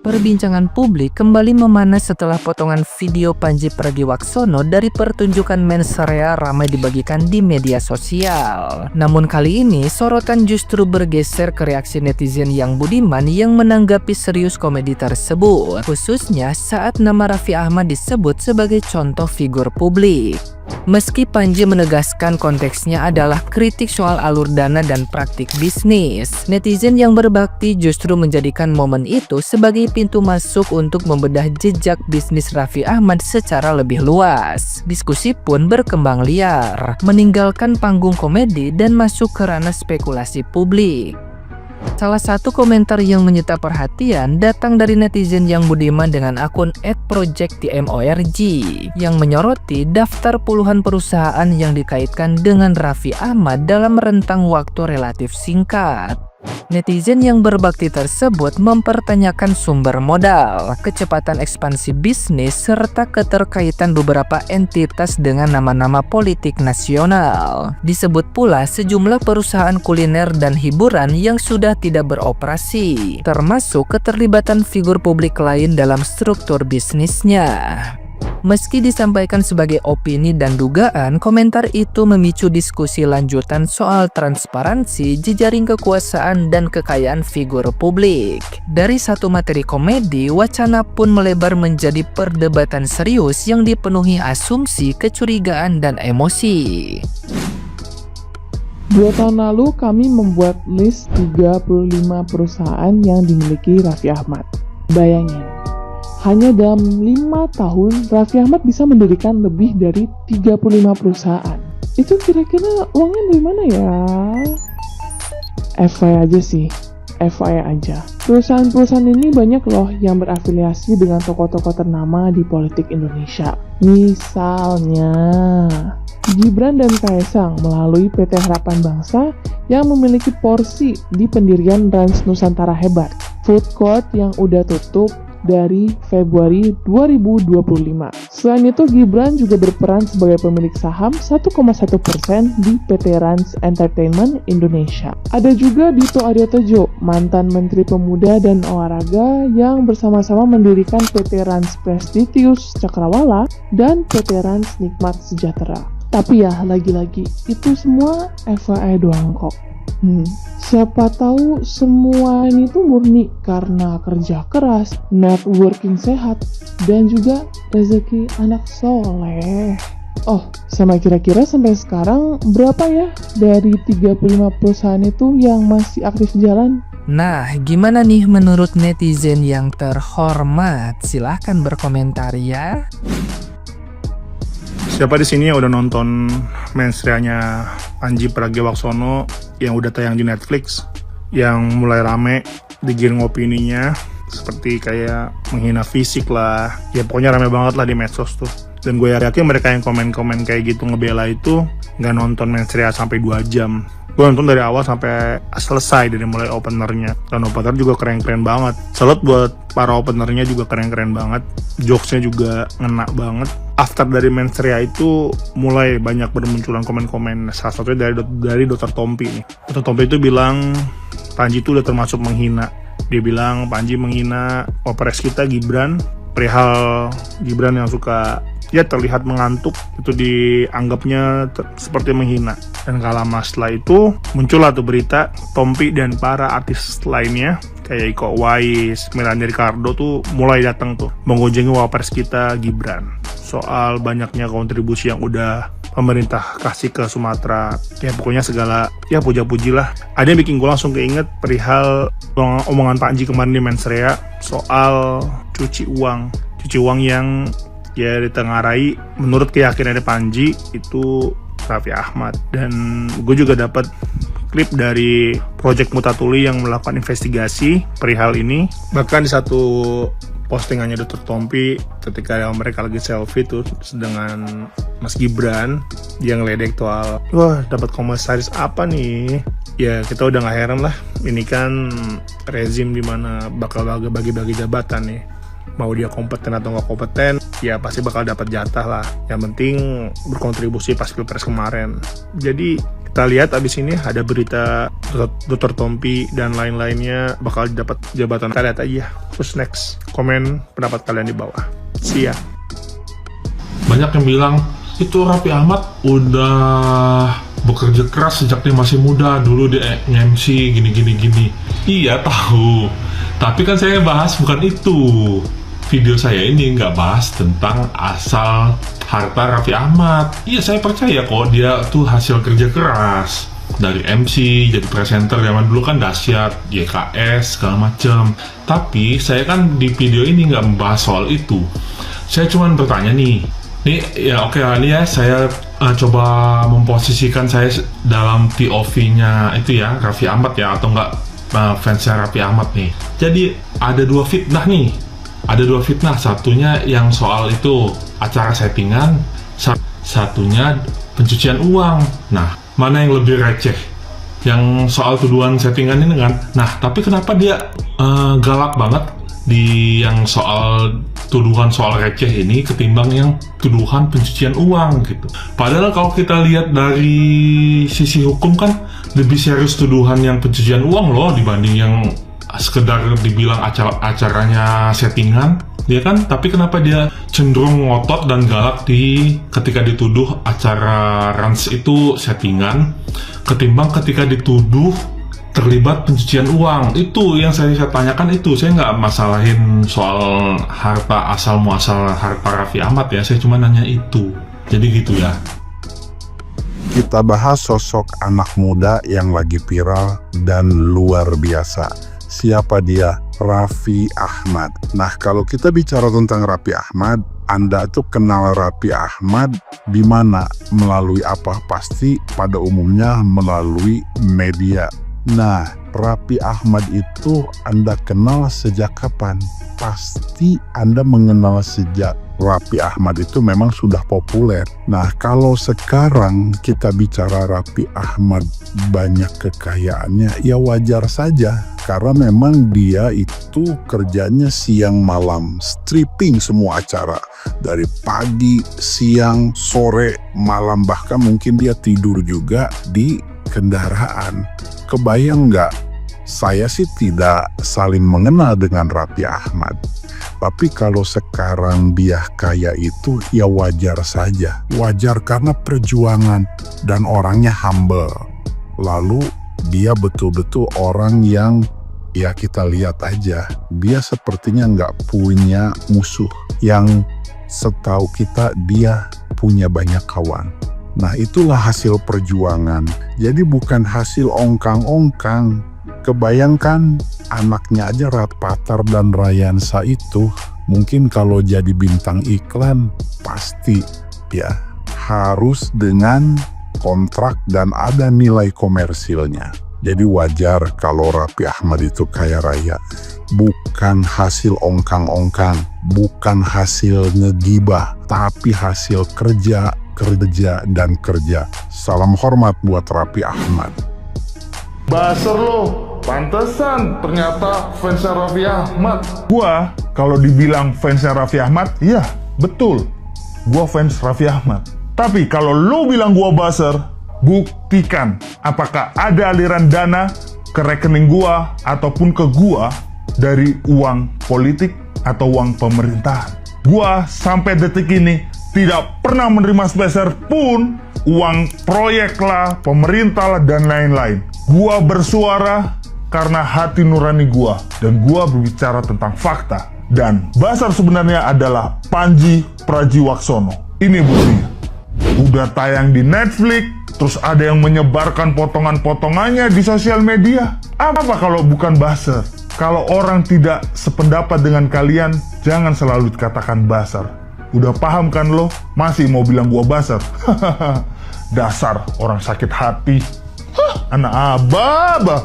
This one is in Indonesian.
Perbincangan publik kembali memanas setelah potongan video Pandji Pragiwaksono dari pertunjukan mensrea ramai dibagikan di media sosial. Namun kali ini sorotan justru bergeser ke reaksi netizen yang budiman yang menanggapi serius komedi tersebut, khususnya saat nama Raffi Ahmad disebut sebagai contoh figur publik. Meski Pandji menegaskan konteksnya adalah kritik soal alur dana dan praktik bisnis, netizen yang berbakti justru menjadikan momen itu sebagai pintu masuk untuk membedah jejak bisnis Raffi Ahmad secara lebih luas. Diskusi pun berkembang liar, meninggalkan panggung komedi dan masuk ke ranah spekulasi publik. Salah satu komentar yang menyita perhatian datang dari netizen yang budiman dengan akun @projectdmorg yang menyoroti daftar puluhan perusahaan yang dikaitkan dengan Raffi Ahmad dalam rentang waktu relatif singkat. Netizen yang berbakti tersebut mempertanyakan sumber modal, kecepatan ekspansi bisnis, serta keterkaitan beberapa entitas dengan nama-nama politik nasional. Disebut pula sejumlah perusahaan kuliner dan hiburan yang sudah tidak beroperasi, termasuk keterlibatan figur publik lain dalam struktur bisnisnya. Meski disampaikan sebagai opini dan dugaan, komentar itu memicu diskusi lanjutan soal transparansi, jejaring kekuasaan, dan kekayaan figur publik. Dari satu materi komedi, wacana pun melebar menjadi perdebatan serius yang dipenuhi asumsi, kecurigaan, dan emosi. 2 tahun lalu kami membuat list 35 perusahaan yang dimiliki Raffi Ahmad. Bayangin, hanya dalam 5 tahun, Raffi Ahmad bisa mendirikan lebih dari 35 perusahaan. Itu kira-kira uangnya dari mana ya? FYI aja sih, FYI aja. Perusahaan-perusahaan ini banyak loh yang berafiliasi dengan tokoh-tokoh ternama di politik Indonesia. Misalnya, Gibran dan Kaesang melalui PT Harapan Bangsa yang memiliki porsi di pendirian Rans Nusantara Hebat. Food court yang udah tutup dari Februari 2025. Selain itu, Gibran juga berperan sebagai pemilik saham 1,1% di PT Rans Entertainment Indonesia. Ada juga Dito Aryotejo, mantan Menteri Pemuda dan Olahraga yang bersama-sama mendirikan PT Rans Prestitius Cakrawala dan PT Rans Nikmat Sejahtera. Tapi ya, lagi-lagi, itu semua FYI doang kok. Siapa tahu semua ini tuh murni karena kerja keras, networking sehat, dan juga rezeki anak soleh. Oh, sama kira-kira sampai sekarang berapa ya dari 35 perusahaan itu yang masih aktif jalan? Nah, gimana nih menurut netizen yang terhormat? Silahkan berkomentar ya. Siapa di sini yang udah nonton mensreanya Pandji Pragiwaksono yang udah tayang di Netflix, yang mulai rame digiring opininya seperti kayak menghina fisik lah, ya pokoknya rame banget lah di medsos tuh. Dan gue yakin mereka yang komen-komen kayak gitu ngebela itu nggak nonton mensrea sampai 2 jam. Gue nonton dari awal sampai selesai, dari mulai openernya. Dan opener juga keren-keren banget. Salut buat para openernya juga keren-keren banget. Jokesnya juga ngena banget. After dari mensrea itu mulai banyak bermunculan komen-komen. Salah satunya dari Dr. Tompi nih. Dr. Tompi itu bilang Pandji itu udah termasuk menghina. Dia bilang Pandji menghina wapres kita Gibran. Perihal Gibran yang suka terlihat mengantuk, itu dianggapnya seperti menghina. Dan gak lama setelah itu muncullah tuh berita Tompi dan para artis lainnya kayak Iko Uwais, Melanie Ricardo tuh mulai datang tuh mengunjungi wapres kita Gibran soal banyaknya kontribusi yang udah pemerintah kasih ke Sumatera. Ya pokoknya segala ya puja-puji lah. Ada yang bikin gue langsung keinget perihal omongan Pandji kemarin di mensrea soal cuci uang yang ya ditengarai menurut keyakinan Pandji itu Raffi Ahmad. Dan gue juga dapat klip dari Project Mutatuli yang melakukan investigasi perihal ini. Bahkan di satu postingannya Dr. Tompi ketika mereka lagi selfie tuh dengan Mas Gibran, dia ngeledek soal wah dapat komisaris apa nih. Ya kita udah gak heran lah, ini kan rezim dimana bakal bagi-bagi jabatan nih. Mau dia kompeten atau nggak kompeten, ya pasti bakal dapat jatah lah. Yang penting berkontribusi pas pilpres kemarin. Jadi Kita lihat abis ini ada berita Dr. Tompi dan lain-lainnya bakal dapat jabatan. Kita lihat aja. Terus next, komen pendapat kalian di bawah. See ya. Banyak yang bilang, itu Raffi Ahmad udah bekerja keras sejak dia masih muda, dulu dia MC gini. Iya tahu, tapi kan saya bahas bukan itu. Video saya ini nggak bahas tentang asal harta Raffi Ahmad. Iya, saya percaya kok dia tuh hasil kerja keras. Dari MC, jadi presenter zaman dulu kan dahsyat, YKS, segala macem. Tapi saya kan di video ini nggak membahas soal itu. Saya cuma bertanya nih ya oke, ini ya saya coba memposisikan saya dalam POV-nya itu ya, Raffi Ahmad ya, atau enggak fansnya Raffi Ahmad nih. Jadi ada dua fitnah nih. Ada dua fitnah, satunya yang soal itu acara settingan, satunya pencucian uang. Nah, mana yang lebih receh? Yang soal tuduhan settingan ini kan. Nah, tapi kenapa dia galak banget di yang soal tuduhan soal receh ini ketimbang yang tuduhan pencucian uang gitu. Padahal kalau kita lihat dari sisi hukum kan lebih serius tuduhan yang pencucian uang loh dibanding yang sekedar dibilang acaranya settingan, ya kan? Tapi kenapa dia cenderung ngotot dan galak ketika dituduh acara Rans itu settingan, ketimbang ketika dituduh terlibat pencucian uang? Itu yang saya tanyakan itu. Saya nggak masalahin soal harta asal muasal harta Raffi Ahmad ya, saya cuma nanya itu. Jadi gitu ya. Kita bahas sosok anak muda yang lagi viral dan luar biasa. Siapa dia? Raffi Ahmad. Nah, kalau kita bicara tentang Raffi Ahmad, Anda tuh kenal Raffi Ahmad di mana? Melalui apa? Pasti pada umumnya melalui media. Nah, Raffi Ahmad itu Anda kenal sejak kapan? Pasti Anda mengenal sejak Raffi Ahmad itu memang sudah populer. Nah, kalau sekarang kita bicara Raffi Ahmad banyak kekayaannya, ya wajar saja. Karena memang dia itu kerjanya siang malam, stripping semua acara. Dari pagi, siang, sore, malam, bahkan mungkin dia tidur juga di kendaraan. Kebayang nggak? Saya sih tidak saling mengenal dengan Raffi Ahmad. Tapi kalau sekarang dia kaya itu ya wajar saja. Wajar karena perjuangan dan orangnya humble. Lalu dia betul-betul orang yang ya kita lihat aja. Dia sepertinya nggak punya musuh. Yang setahu kita dia punya banyak kawan. Nah, itulah hasil perjuangan. Jadi bukan hasil ongkang-ongkang. Kebayangkan anaknya aja Rathpatar dan Rayansa itu mungkin kalau jadi bintang iklan pasti ya harus dengan kontrak dan ada nilai komersilnya. Jadi wajar kalau Raffi Ahmad itu kaya raya. Bukan hasil ongkang-ongkang, bukan hasil ngegibah, tapi hasil kerja, dan kerja. Salam hormat buat Raffi Ahmad. Baser lo, pantesan ternyata fansnya Raffi Ahmad. Gua kalau dibilang fansnya Raffi Ahmad, iya betul, gua fans Raffi Ahmad. Tapi kalau lu bilang gua baser, buktikan apakah ada aliran dana ke rekening gua ataupun ke gua dari uang politik atau uang pemerintahan. Gua sampai detik ini tidak pernah menerima sepeser pun uang proyek lah, pemerintah lah, dan lain-lain. Gua bersuara karena hati nurani gua, dan gua berbicara tentang fakta. Dan Basar sebenarnya adalah Pandji Pragiwaksono. Ini buktinya. Udah tayang di Netflix, terus ada yang menyebarkan potongan-potongannya di sosial media. Apa kalau bukan Basar? Kalau orang tidak sependapat dengan kalian, jangan selalu dikatakan Basar. Udah paham kan lo? Masih mau bilang gua Basar? Dasar orang sakit hati. Anak abah.